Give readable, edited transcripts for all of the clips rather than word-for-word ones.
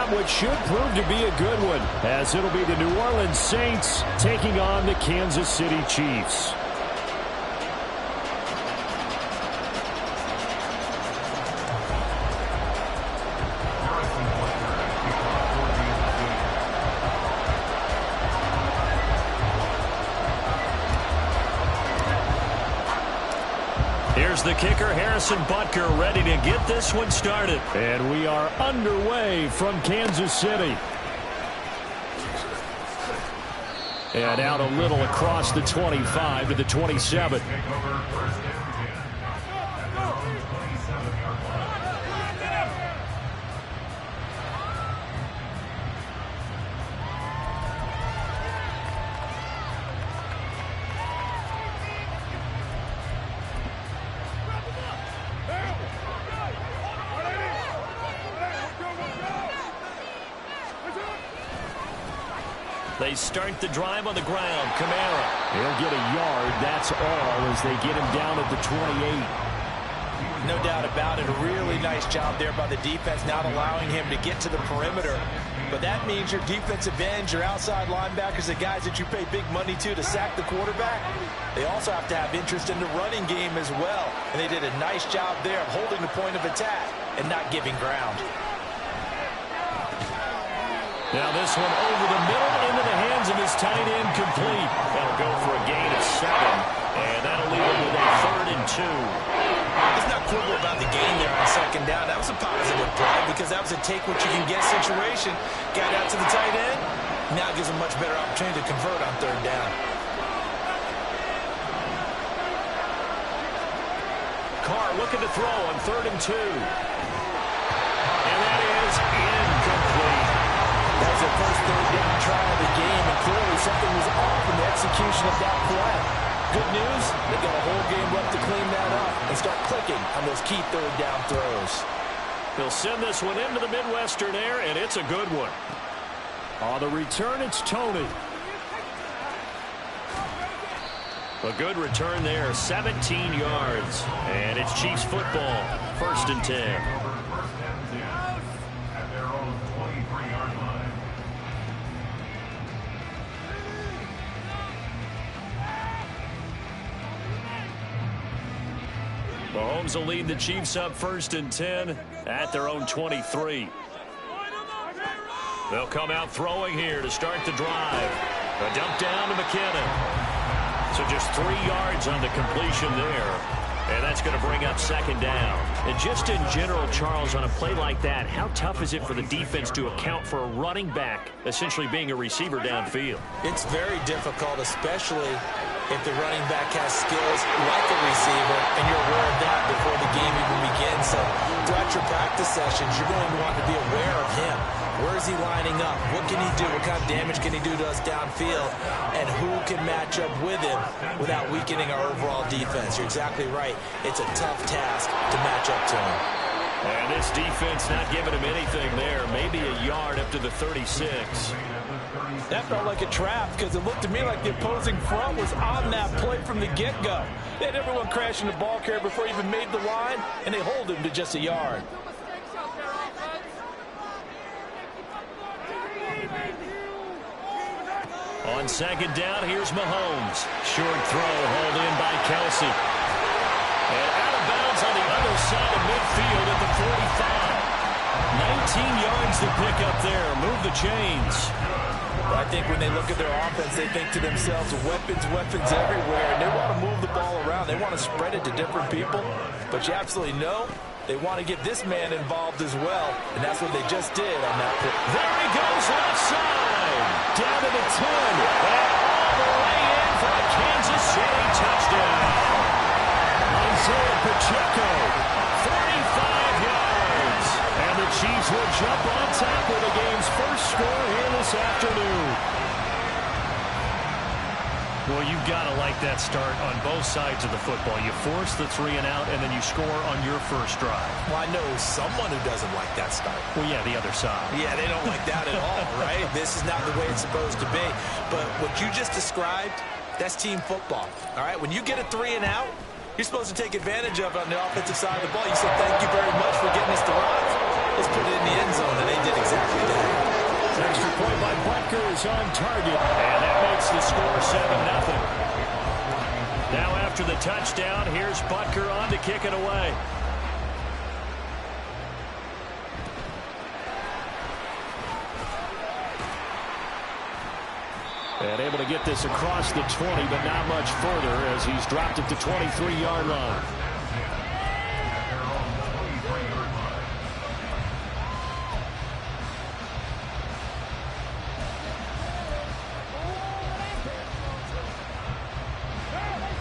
up what should prove to be a good one, as it'll be the New Orleans Saints taking on the Kansas City Chiefs. Here's the kicker, Harrison Butker, ready to get this one started. And we are underway from Kansas City. And out a little across the 25 to the 27. They start the drive on the ground. Kamara. He'll get a yard. That's all as they get him down at the 28. No doubt about it. A really nice job there by the defense, not allowing him to get to the perimeter. But that means your defensive ends, your outside linebackers, the guys that you pay big money to sack the quarterback, they also have to have interest in the running game as well. And they did a nice job there of holding the point of attack and not giving ground. Now this one over the middle into the hands of his tight end, complete. That'll go for a gain of 7. And that'll leave him with a 3rd and 2. Let's not quibble about the gain there on 2nd down. That was a positive play because that was a take-what-you-can-get situation. Got out to the tight end. Now gives him much better opportunity to convert on 3rd down. Carr looking to throw on 3rd and 2. And that is incomplete. That was their first 3rd down try of the game, and clearly something was off in the execution of that play. Good news, they got a whole game left to clean that up and start clicking on those key 3rd down throws. They'll send this one into the Midwestern air, and it's a good one. On the return, it's Tony. A good return there, 17 yards. And it's Chiefs football, 1st and 10. Mahomes will lead the Chiefs up 1st and 10 at their own 23. They'll come out throwing here to start the drive. A dump down to McKinnon. So just 3 yards on the completion there. And that's going to bring up 2nd down. And just in general, Charles, on a play like that, how tough is it for the defense to account for a running back essentially being a receiver downfield? It's very difficult, especially if the running back has skills like a receiver, and you're aware of that before the game even begins. So throughout your practice sessions, you're going to want to be aware of him. Where is he lining up? What can he do? What kind of damage can he do to us downfield? And who can match up with him without weakening our overall defense? You're exactly right. It's a tough task to match up to him. And this defense not giving him anything there. Maybe a yard up to the 36. That felt like a trap because it looked to me like the opposing front was on that play from the get-go. They had everyone crashing the ball carrier before he even made the line, and they hold him to just a yard. On 2nd down, here's Mahomes. Short throw hauled in by Kelsey. And out of bounds on the other side of midfield at the 45. 19 yards to pick up there. Move the chains. I think when they look at their offense, they think to themselves, weapons, weapons everywhere. And they want to move the ball around. They want to spread it to different people. But you absolutely know they want to get this man involved as well. And that's what they just did on that play. There he goes, left side. Down to the 10. And all the way in for a Kansas City touchdown. Isaiah Pacheco, 45 yards. And the Chiefs will jump on top with the game's first score here this afternoon. Well, you've got to like that start on both sides of the football. You force the 3 and out, and then you score on your first drive. Well, I know someone who doesn't like that start. Well, yeah, the other side. Yeah, they don't like that at all, right? This is not the way it's supposed to be. But what you just described, that's team football, all right? When you get a 3 and out, you're supposed to take advantage of it on the offensive side of the ball. You said, thank you very much for getting us the rock. Let's put it in the end zone, and they did exactly that. Butker is on target, and that makes the score 7-0. Now after the touchdown, here's Butker on to kick it away. And able to get this across the 20, but not much further as he's dropped it to 23-yard line.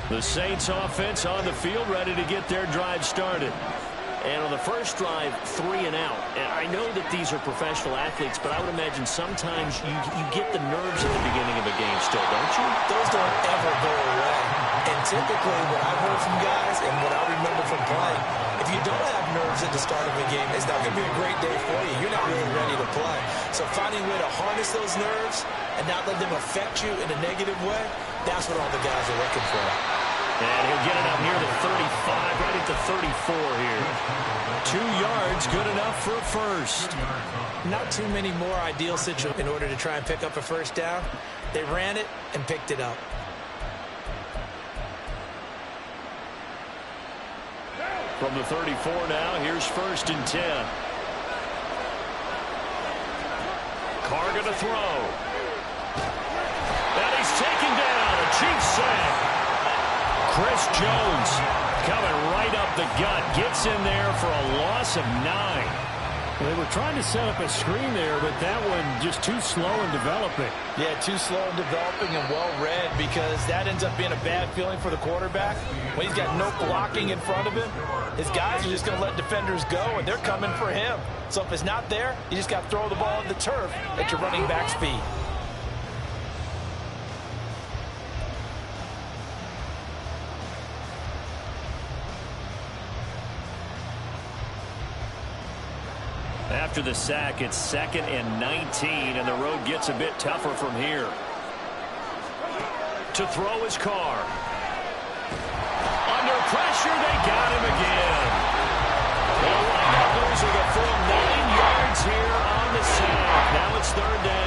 The Saints offense on the field, ready to get their drive started. And on the first drive, 3 and out. And I know that these are professional athletes, but I would imagine sometimes you get the nerves at the beginning of a game still, don't you? Those don't ever go away. And typically what I've heard from guys and what I remember from playing, if you don't have nerves at the start of a game, it's not going to be a great day for you. You're not really ready to play. So finding a way to harness those nerves and not let them affect you in a negative way, that's what all the guys are looking for. And he'll get it up near the 35, right at the 34 here. 2 yards, good enough for a first. Not too many more ideal situations in order to try and pick up a first down. They ran it and picked it up. From the 34 now, here's 1st and 10. Carr going to throw. And he's taken down. A Chiefs sack. Chris Jones coming right up the gut. Gets in there for a loss of 9. They were trying to set up a screen there, but that one just too slow in developing. Yeah, too slow in developing and well read, because that ends up being a bad feeling for the quarterback. When he's got no blocking in front of him, his guys are just going to let defenders go, and they're coming for him. So if it's not there, you just got to throw the ball in the turf at your running back speed. After the sack, it's 2nd and 19, and the road gets a bit tougher from here. To throw his Carr. Under pressure, they got him again. They'll wind up losing a full 9 yards here on the sack. Now it's 3rd down.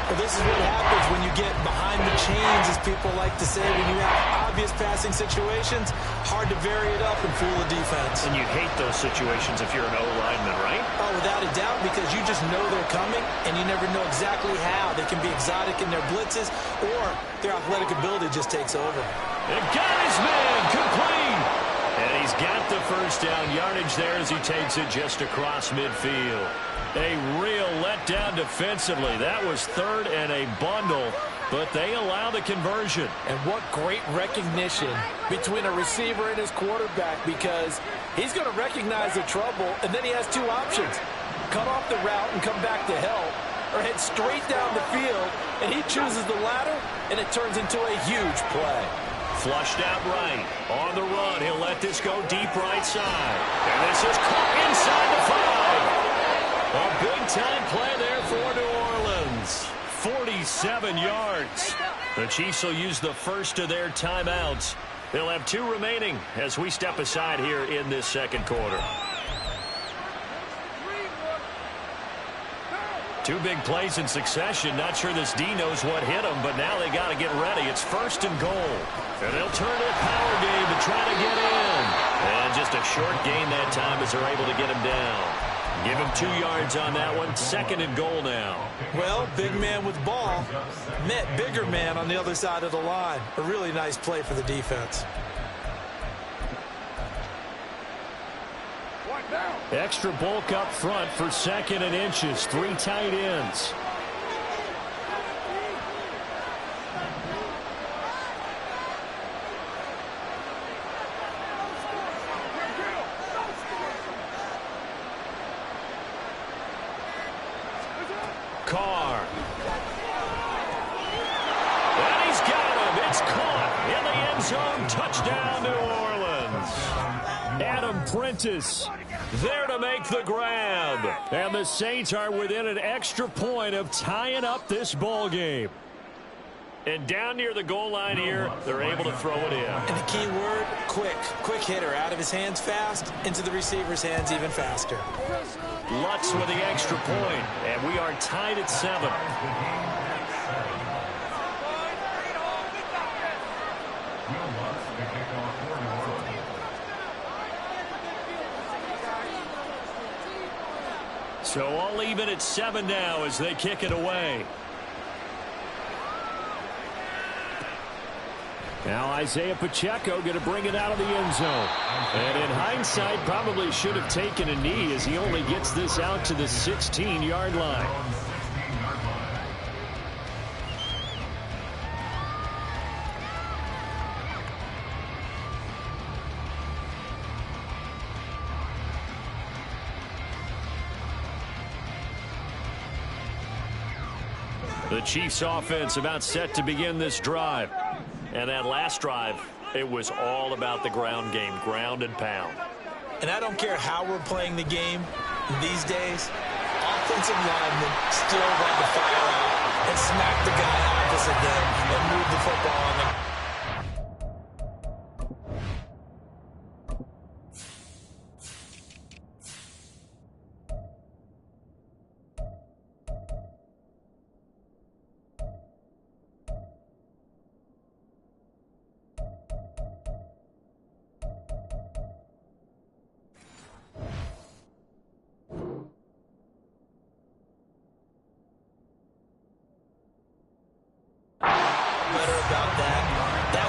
Well, this is what happens when you get behind the chains, as people like to say. When you have obvious passing situations, hard to vary it up and fool the defense. And you hate those situations if you're an O-lineman, right? Oh, without a doubt, because you just know they're coming, and you never know exactly how. They can be exotic in their blitzes, or their athletic ability just takes over. And got his man complete. And he's got the first down yardage there as he takes it just across midfield. A real letdown defensively. That was 3rd and a bundle, but they allow the conversion. And what great recognition between a receiver and his quarterback, because he's going to recognize the trouble, and then he has 2 options. Cut off the route and come back to help, or head straight down the field, and he chooses the latter, and it turns into a huge play. Flushed out right. On the run, he'll let this go deep right side. And this is caught inside the 5. A big-time play there for New Orleans. 47 yards. The Chiefs will use the first of their timeouts. They'll have 2 remaining as we step aside here in this 2nd quarter. 2 big plays in succession. Not sure this D knows what hit him, but now they got to get ready. It's 1st and goal. And they'll turn to a power game to try to get in. And just a short gain that time as they're able to get him down. Give him 2 yards on that one. 2nd and goal now. Well, big man with ball met bigger man on the other side of the line. A really nice play for the defense. Extra bulk up front for 2nd and inches. 3 tight ends. Carr. And he's got him. It's caught in the end zone. Touchdown, New Orleans. Adam Prentice There to make the grab. And the Saints are within an extra point of tying up this ball game. And down near the goal line here, they're able to throw it in. And the key word, quick. Quick hitter. Out of his hands fast, into the receiver's hands even faster. Lutz with the extra point, and we are tied at 7. So all even at 7 now as they kick it away. Now Isaiah Pacheco going to bring it out of the end zone. And in hindsight, probably should have taken a knee as he only gets this out to the 16-yard line. The Chiefs offense about set to begin this drive. And that last drive, it was all about the ground game, ground and pound. And I don't care how we're playing the game these days, offensive linemen still want to fire out and smack the guy opposite them and move the football on them.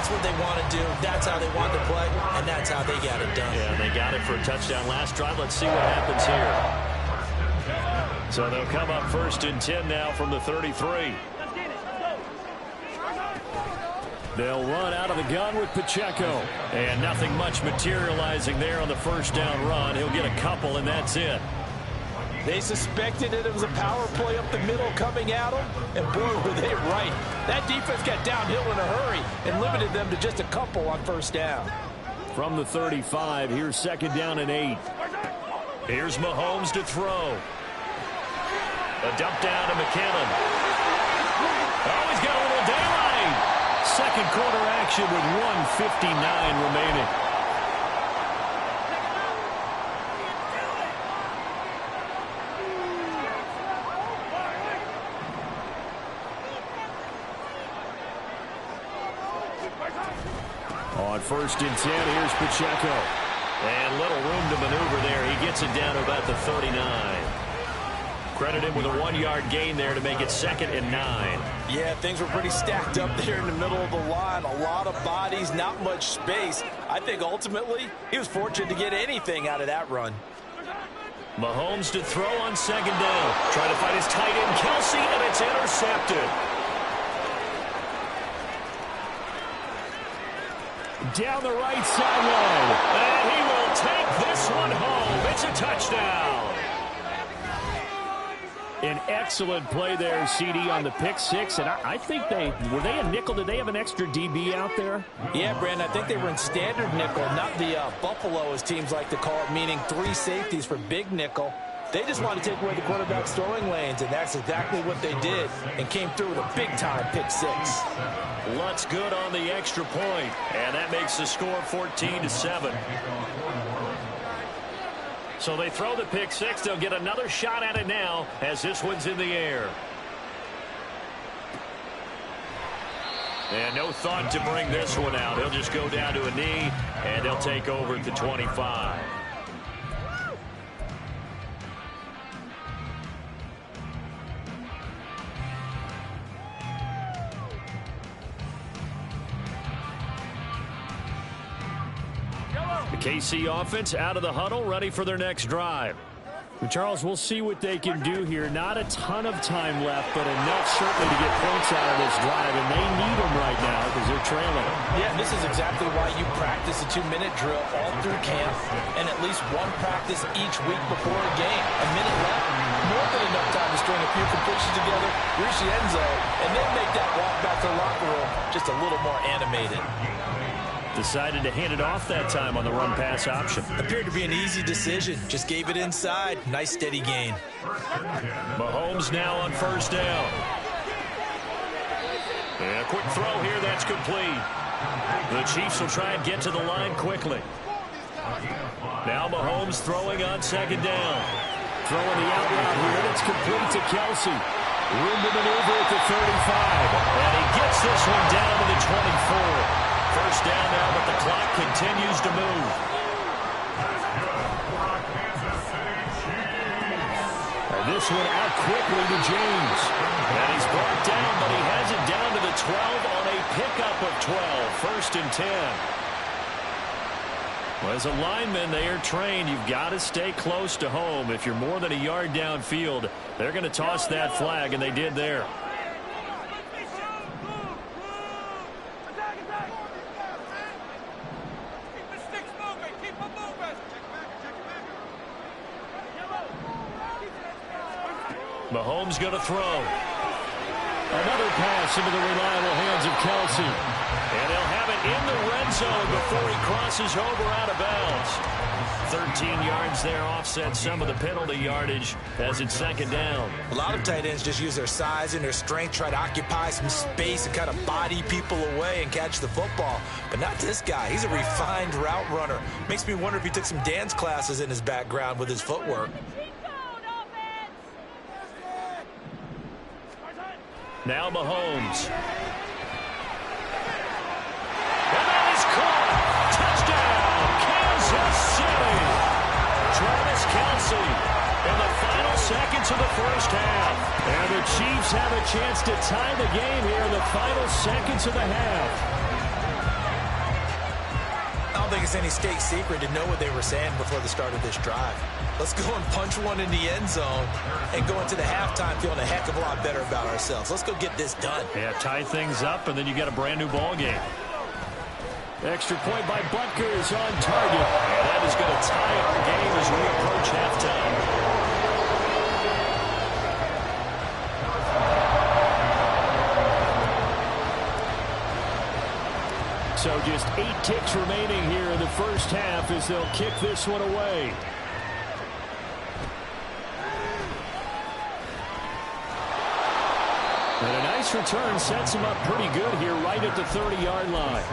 What they want to do, that's how they want to play, and that's how they got it done. Yeah, they got it for a touchdown last drive. Let's see what happens here. So they'll come up 1st and 10 now from the 33. They'll run out of the gun with Pacheco. And nothing much materializing there on the first down run. He'll get a couple, and that's it. They suspected that it was a power play up the middle coming at them, and boy, were they right. That defense got downhill in a hurry and limited them to just a couple on first down. From the 35, here's 2nd down and 8. Here's Mahomes to throw. A dump down to McKinnon. Oh, he's got a little daylight. Second quarter action with 1:59 remaining. On 1st and 10, here's Pacheco. And little room to maneuver there. He gets it down to about the 39. Credit him with a 1-yard gain there to make it 2nd and 9. Yeah, things were pretty stacked up there in the middle of the line. A lot of bodies, not much space. I think ultimately he was fortunate to get anything out of that run. Mahomes to throw on 2nd down. Trying to find his tight end, Kelsey, and it's intercepted. Down the right sideline. And he will take this one home. It's a touchdown. An excellent play there, CD, on the pick 6. And I think were they a nickel? Did they have an extra DB out there? Yeah, Brandon, I think they were in standard nickel, not the Buffalo, as teams like to call it, meaning 3 safeties for big nickel. They just wanted to take away the quarterback's throwing lanes, and that's exactly what they did, and came through with a big-time pick 6. Lutz good on the extra point, and that makes the score 14-7. So they throw the pick 6. They'll get another shot at it now as this one's in the air. And no thought to bring this one out. He'll just go down to a knee, and they'll take over at the 25. KC offense out of the huddle, ready for their next drive. Charles, we'll see what they can do here. Not a ton of time left, but enough certainly to get points out of this drive, and they need them right now because they're trailing. Yeah, this is exactly why you practice a 2-minute drill all through camp and at least one practice each week before a game. A minute left, more than enough time to string a few completions together, reach the end zone, and then make that walk back to the locker room just a little more animated. Decided to hand it off that time on the run-pass option. Appeared to be an easy decision. Just gave it inside. Nice steady gain. Mahomes now on 1st down. And a quick throw here, that's complete. The Chiefs will try and get to the line quickly. Now Mahomes throwing on second down. Throwing the out route here, and it's complete to Kelsey. Room to maneuver at the 35. And he gets this one down to the 24. First down now, but the clock continues to move. And this one out quickly to James. And he's brought down, but he has it down to the 12 on a pickup of 12. First and 10. Well, as a lineman, they are trained. You've got to stay close to home. If you're more than a yard downfield, they're going to toss that flag, and they did there. Mahomes going to throw. Another pass into the reliable hands of Kelsey. And he'll have it in the red zone before he crosses over out of bounds. 13 yards there, offset some of the penalty yardage as it's second down. A lot of tight ends just use their size and their strength, try to occupy some space and kind of body people away and catch the football. But not this guy. He's a refined route runner. Makes me wonder if he took some dance classes in his background with his footwork. Now Mahomes. And that is caught. Touchdown, Kansas City. Travis Kelce in the final seconds of the first half. And the Chiefs have a chance to tie the game here in the final seconds of the half. I don't think it's any state secret to know what they were saying before the start of this drive. Let's go and punch one in the end zone and go into the halftime feeling a heck of a lot better about ourselves. Let's go get this done. Yeah, tie things up, and then you get a brand new ball game. Extra point by Butker is on target. And that is going to tie our game as we approach halftime. So just 8 ticks remaining here in the first half as they'll kick this one away. And a nice return sets him up pretty good here right at the 30-yard line.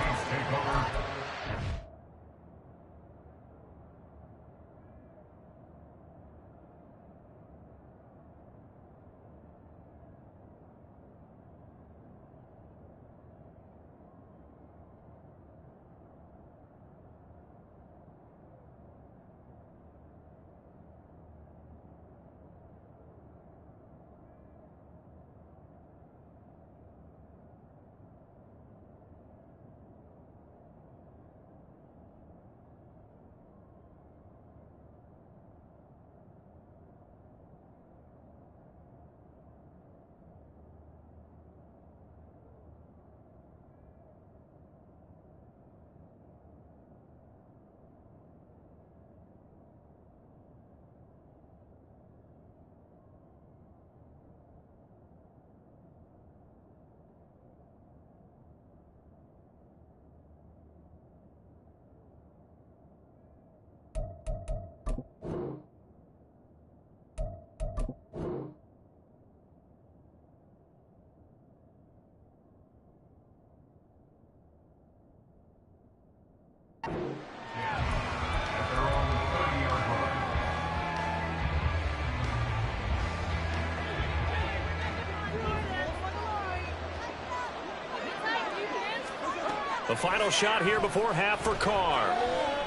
The final shot here before half for Carr.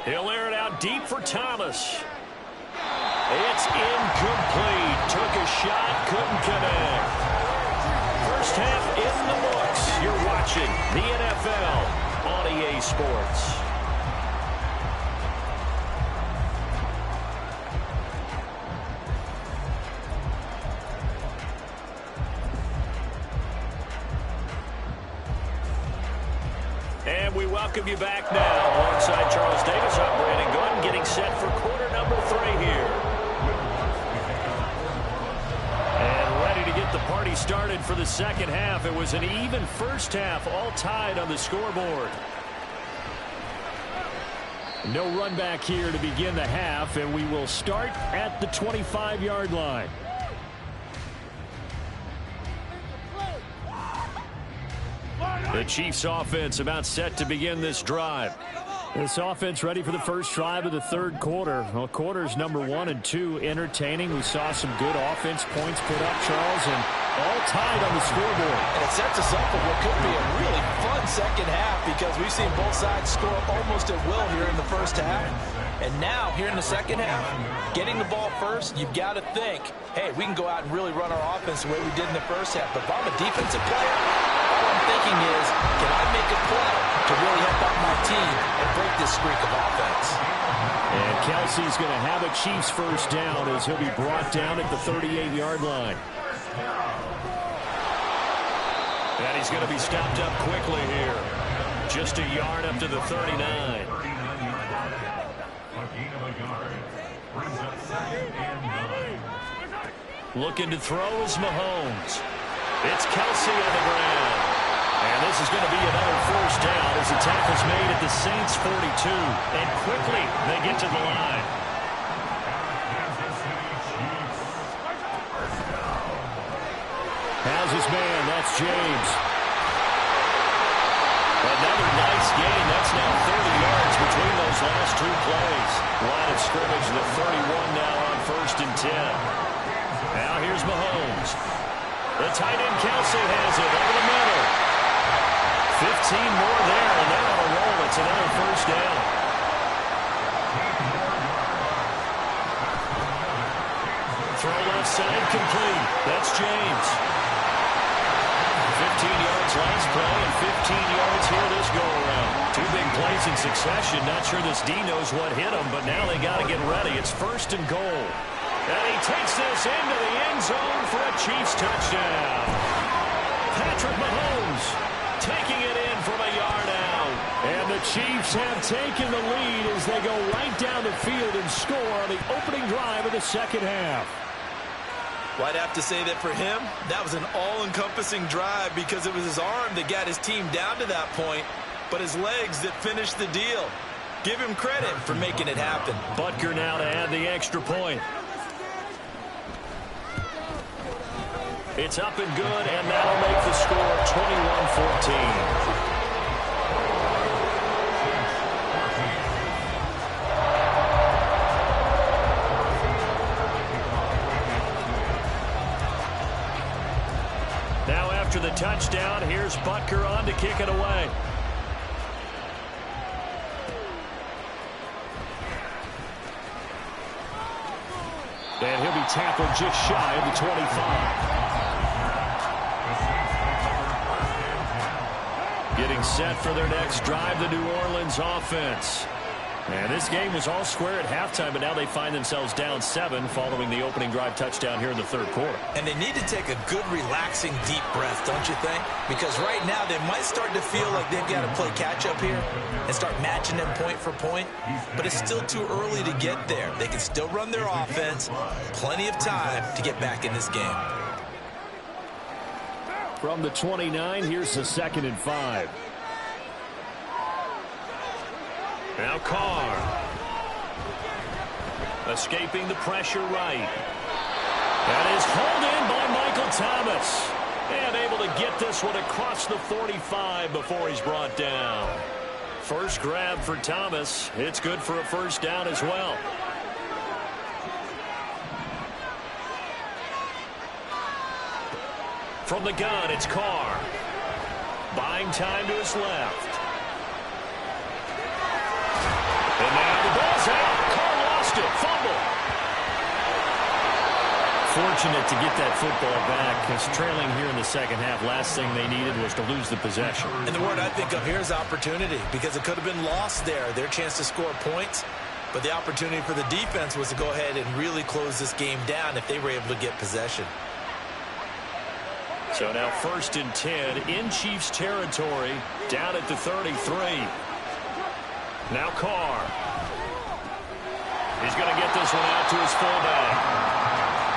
He'll air it out deep for Thomas. It's incomplete. Took a shot, couldn't connect. First half in the books. You're watching the NFL on EA Sports. And we welcome you back now alongside Charles Davis. I'm Brandon Gordon getting set for quarter number 3 here. And ready to get the party started for the second half. It was an even first half, all tied on the scoreboard. No run back here to begin the half, and we will start at the 25-yard line. The Chiefs offense about set to begin this drive. This offense ready for the first drive of the third quarter. Well, quarters number 1 and 2 entertaining. We saw some good offense points put up, Charles, and all tied on the scoreboard. And it sets us up for what could be a really fun second half because we've seen both sides score almost at will here in the first half. And now, here in the second half, getting the ball first, you've got to think, hey, we can go out and really run our offense the way we did in the first half. But if I'm a defensive player, all I'm thinking is, can I make a play to really help out my team and break this streak of offense? And Kelsey's going to have a Chiefs first down as he'll be brought down at the 38-yard line. And he's going to be stopped up quickly here. Just a yard up to the 39. Looking to throw is Mahomes. It's Kelsey on the ground. And this is going to be another first down as the tackle's made at the Saints' 42. And quickly they get to the line. How's his man? That's James. Another nice gain. That's now 30 yards between those last two plays. Line of scrimmage, the 31 now on 1st and 10. Now here's Mahomes. The tight end Kelsey has it over the middle. 15 more there, and they're on a roll. It's another first down. Throw left side complete. That's James. 15 yards last play and 15 yards here this go-around. Two big plays in succession. Not sure this D knows what hit him, but now they got to get ready. It's 1st and goal. And he takes this into the end zone for a Chiefs touchdown. Patrick Mahomes taking it in from a yard out. And the Chiefs have taken the lead as they go right down the field and score on the opening drive of the second half. Well, I'd have to say that for him, that was an all-encompassing drive because it was his arm that got his team down to that point, but his legs that finished the deal. Give him credit for making it happen. Butker now to add the extra point. It's up and good, and that'll make the score 21-14. Now after the touchdown, here's Butker on to kick it away. And he'll be tackled just shy of the 25. Getting set for their next drive, the New Orleans offense. And this game was all square at halftime, but now they find themselves down 7 following the opening drive touchdown here in the third quarter. And they need to take a good, relaxing, deep breath, don't you think? Because right now they might start to feel like they've got to play catch-up here and start matching them point for point. But it's still too early to get there. They can still run their offense. Plenty of time to get back in this game. From the 29, here's the 2nd and 5. Now Carr. Escaping the pressure right. That is hauled in by Michael Thomas. And able to get this one across the 45 before he's brought down. First grab for Thomas. It's good for a first down as well. From the gun, it's Carr. Buying time to his left. And now the ball's out. Carr lost it. Fumble. Fortunate to get that football back because trailing here in the second half, last thing they needed was to lose the possession. And the word I think of here is opportunity because it could have been lost there, their chance to score points. But the opportunity for the defense was to go ahead and really close this game down if they were able to get possession. So now 1st and 10 in Chiefs territory, down at the 33. Now Carr. He's going to get this one out to his fullback.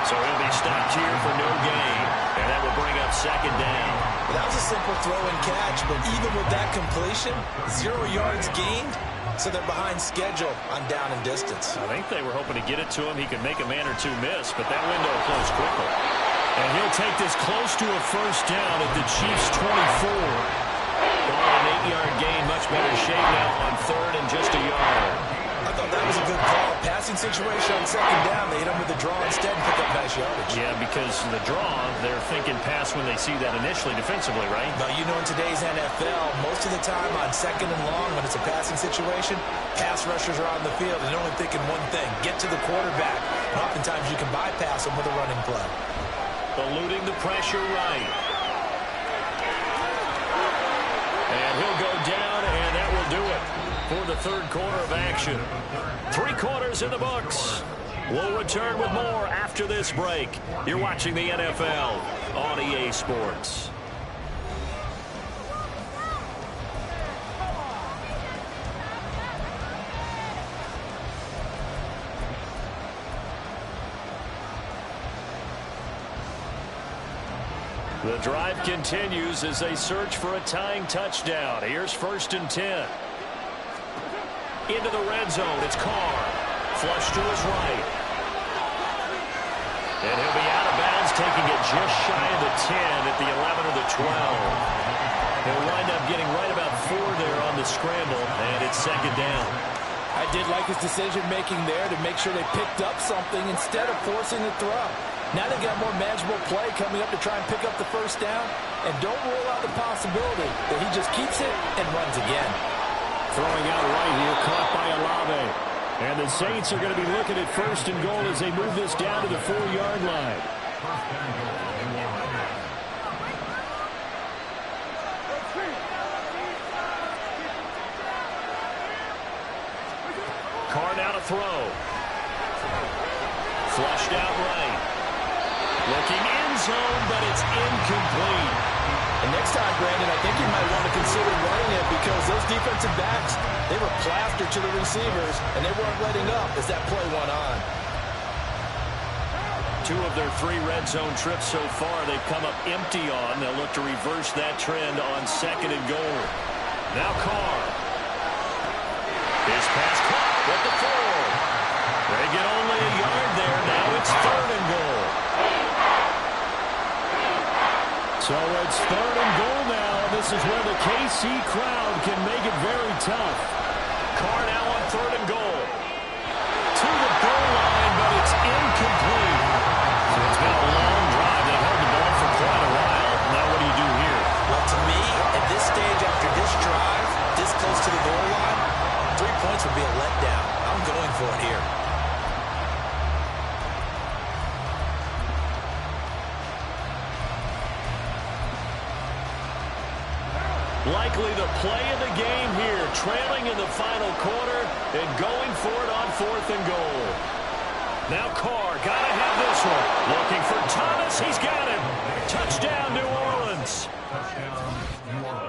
So he'll be stopped here for no gain, and that will bring up 2nd down. Well, that was a simple throw and catch, but even with that completion, 0 yards gained, so they're behind schedule on down and distance. I think they were hoping to get it to him. He could make a man or two miss, but that window closed quickly. And he'll take this close to a first down at the Chiefs' 24. An 8-yard gain, much better shape now on third and just a yard. I thought that was a good call. Passing situation on second down. They hit him with the draw instead and pick up nice yardage. Yeah, because the draw, they're thinking pass when they see that initially defensively, right? But you know, in today's NFL, most of the time on second and long, when it's a passing situation, pass rushers are on the field and they're only thinking one thing, get to the quarterback. And oftentimes you can bypass them with a running play. Eluding the pressure right. And he'll go down, and that will do it for the third quarter of action. 3 quarters in the books. We'll return with more after this break. You're watching the NFL on EA Sports. The drive continues as they search for a tying touchdown. Here's 1st and 10. Into the red zone. It's Carr. Flush to his right. And he'll be out of bounds, taking it just shy of the 10 at the 11 or the 12. He'll wind up getting right about 4 there on the scramble, and it's 2nd down. I did like his decision-making there to make sure they picked up something instead of forcing the throw. Now they've got more manageable play coming up to try and pick up the 1st down. And don't rule out the possibility that he just keeps it and runs again. Throwing out right here, caught by Olave. And the Saints are going to be looking at 1st and goal as they move this down to the 4-yard line. Carr now to throw. Flushed out right. Looking end zone, but it's incomplete. And next time, Brandon, I think you might want to consider running it because those defensive backs, they were plastered to the receivers, and they weren't letting up as that play went on. 2 of their 3 red zone trips so far they've come up empty on. They'll look to reverse that trend on 2nd and goal. Now Carr. His pass caught with the 4. They get only a yard there. Now it's 3rd and goal. So it's 3rd and goal now. This is where the KC crowd can make it very tough. Carr now on 3rd and goal. To the goal line, but it's incomplete. So it's been a long drive. They've held the ball for quite a while. Now what do you do here? Well, to me, at this stage after this drive, this close to the goal line, 3 points would be a letdown. I'm going for it here. Likely the play of the game here, trailing in the final quarter and going for it on 4th and goal. Now Carr, gotta have this one. Looking for Thomas, he's got it. Touchdown, New Orleans.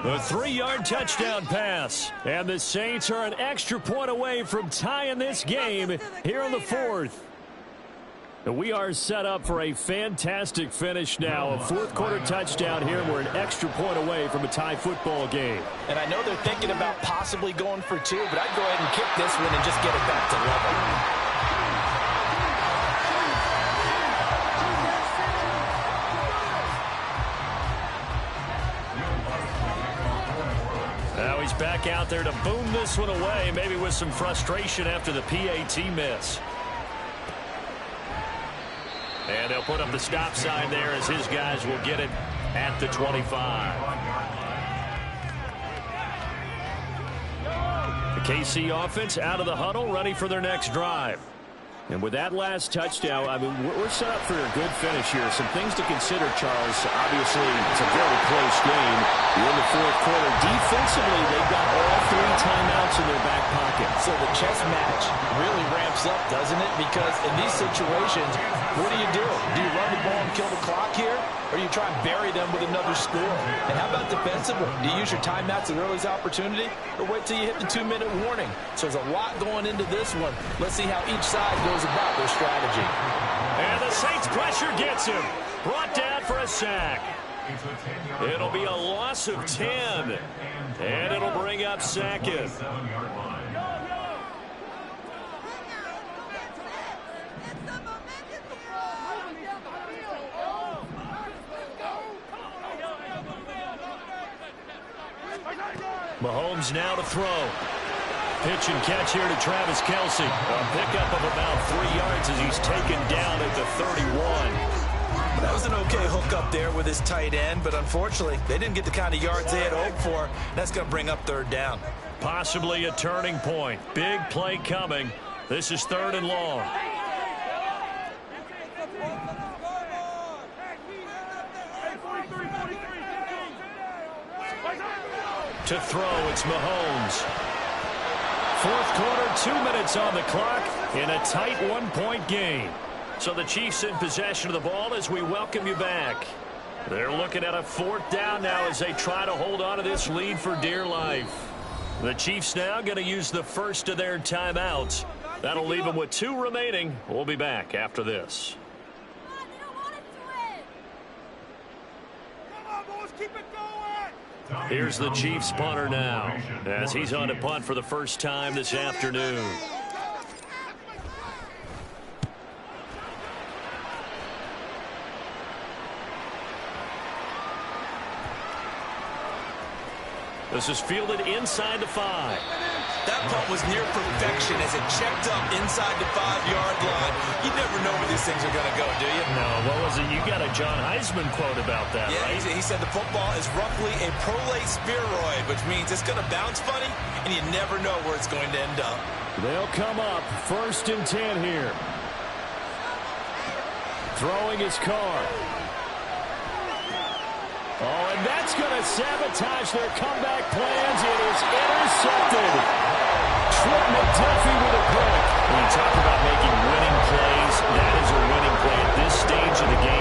The 3-yard touchdown pass. And the Saints are an extra point away from tying this game here in the 4th. We are set up for a fantastic finish now. A 4th quarter touchdown here. We're an extra point away from a tie football game. And I know they're thinking about possibly going for 2, but I'd go ahead and kick this one and just get it back to level. Now he's back out there to boom this one away, maybe with some frustration after the PAT miss. And they'll put up the stop sign there as his guys will get it at the 25. The KC offense out of the huddle, ready for their next drive. And with that last touchdown, I mean, we're set up for a good finish here. Some things to consider, Charles. Obviously, it's a very close game. You're in the 4th quarter. Defensively, they've got all 3 timeouts in their back pocket. So the chess match really ramps up, doesn't it? Because in these situations, what do? Do you run the ball and kill the clock here? Or do you try and bury them with another score? And how about defensively? Do you use your timeouts at earliest opportunity? Or wait till you hit the 2-minute warning? So there's a lot going into this one. Let's see how each side goes about their strategy. And the Saints pressure gets him. Brought down for a sack. It'll be a loss of 10. And it'll bring up 2nd. Mahomes now to throw. Pitch and catch here to Travis Kelce. A pickup of about 3 yards as he's taken down at the 31. That was an okay hook up there with his tight end, but unfortunately, they didn't get the kind of yards they had hoped for. That's going to bring up third down. Possibly a turning point. Big play coming. This is 3rd and long. To throw, it's Mahomes. 4th quarter, 2 minutes on the clock in a tight 1-point game. So the Chiefs in possession of the ball as we welcome you back. They're looking at a 4th down now as they try to hold on to this lead for dear life. The Chiefs now going to use the first of their timeouts. That'll leave them with 2 remaining. We'll be back after this. Here's the Chiefs punter now as he's on to punt for the first time this afternoon. This is fielded inside the 5. That punt was near perfection as it checked up inside the 5-yard line. You never know where these things are going to go, do you? No, what was it? You got a John Heisman quote about that, yeah, right? He said the football is roughly a prolate spheroid, which means it's going to bounce funny, and you never know where it's going to end up. They'll come up 1st and 10 here. Throwing his car. Oh, and that's going to sabotage their comeback plans. It is intercepted. Trent McDuffie with a pick. When you talk about making winning plays, that is a winning play at this stage of the game.